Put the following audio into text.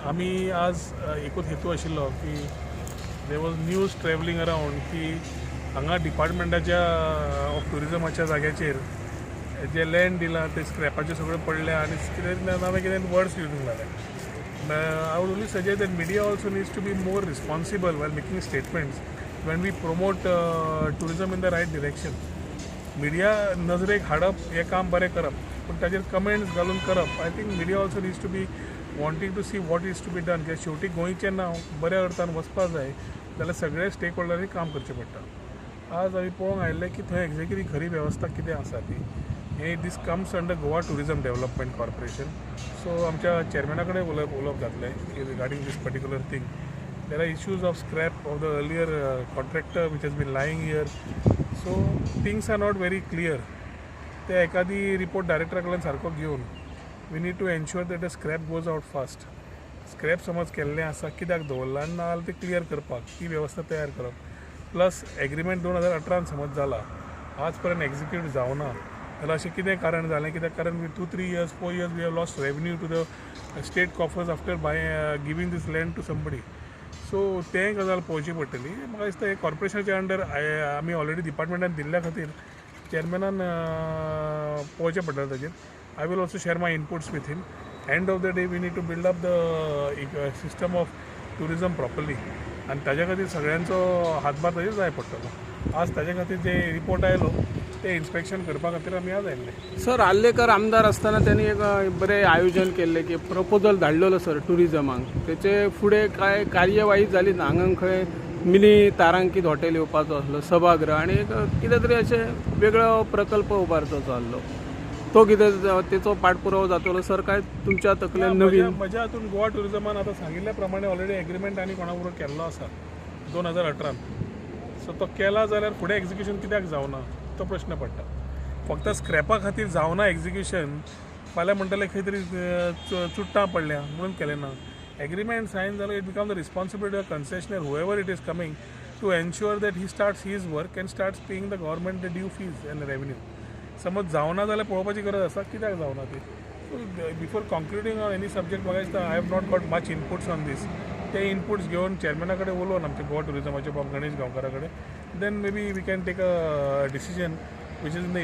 आमी आज एकूच हेतू आशिल्लो की there was news travelling around की हांगा डिपार्टमेंटाच्या ऑफ टुरिजमाच्या जाग्याचेर जे लँड दिला ते स्क्रॅपाचे सगळे पडले आणि कितें नवे कितें वर्ड्स यूज लागले. I would only suggest that media also needs to be more responsible while making statements when we promote tourism in the right direction. Media नजरेक हाडप हे काम बरें करप पण ताजेर कमेंट्स घालून करप. I think media also needs to be wanting to see what is to be done. कित्याक शेवटी गोंयचें नांव बऱ्या अर्थान वचपा जाय जाल्यार सगळे स्टेक होल्डरांनी काम करचें पडटा. आज आमी पळोवंक आयिल्लें की थंय एक्झॅक्टली खरी वेवस्था कितें आसा ती. हे this comes under Goa tourism development corporation. So आमच्या चेअरमॅना कडेन उलोवप जातलें की regarding this particular thing. There are issues of scrap of the earlier contractor which has been lying here. So things are not very clear. ते एखादी report डायरेक्टरा कडल्यान सारको घेवन we need to ensure that the scrap goes out fast. Scrap समज केल्लें आसा कित्याक दवरला आनी ना जाल्यार ते क्लियर करपाक ती वेवस्था तयार करप. प्लस एग्रीमेंट 2018 समज जाला आज पर्यंत एक्झिक्यूट जावना जाल्यार अशें कितें कारण जालें कित्याक कारण 2-3 years 4 years we have lost revenue to the state coffers after giving these land to somebody. So तें गजाल पळोवची पडटली. म्हाका दिसता हे कॉर्पोरेशनाच्या अंडर आमी ऑलरेडी डिपार्टमेंटान दिल्ल्या खातीर चेअरमॅनान पळोवचें पडटलें ताजेर. I will also share my inputs with him. End of the day we need to build up the system of tourism properly आनी ताज्या खातीर सगळ्यांचो हातभार ताजेर जाय पडटलो. आज ताजे खातीर जे रिपोर्ट आयलो ते इन्स्पेक्शन करपा खातीर आमी आज आयिल्ले. सर आल्लेकर आमदार असताना त्यांनी एक बरें आयोजन केल्लें की प्रपोजल धाडलेलो सर टुरिजमाक. तेचे फुडें काय कार्यवाही जाली ना. हांगा खंय मिनी तारांकीत हॉटेल येवपाचो आसलो सभागृह आनी एक कितें तरी अशें वेगळो प्रकल्प उबारचो आसलो. तो कितें तेचो पाठपुरावो जातलो सर काय तुमच्या तकलेन नवीन? म्हज्या हातून गोवा टुरिजमान आतां सांगिल्ल्या प्रमाणे ऑलरेडी एग्रीमेंट आनी कोणा बरोबर केल्लो आसा 2018. सो तो केला जाल्यार फुडें एक्झिक्युशन कित्याक जावना तो प्रश्न पडटा. फक्त स्क्रॅपा खातीर जावना एक्झिक्युशन फाल्यां म्हणटले खंय तरी चुट्टां पडल्या म्हणून केलें ना. एग्रीमेंट सायन जाल्यार it become the responsibility of concessionaire however it is coming to ensure that he starts his work and starts paying the government the due fees and revenue. समज जावना जाल्यार पळोवपाची गरज आसा कित्याक जावना ती. So before concluding on any subject म्हाका दिसता I have not got much inputs on this. ते इनपुट्स घेवन चेअरमॅना कडेन उलोवन आमच्या गोवा टुरिजमाचे बाब गणेश गांवकारा कडेन then may be we can take a decision which is in the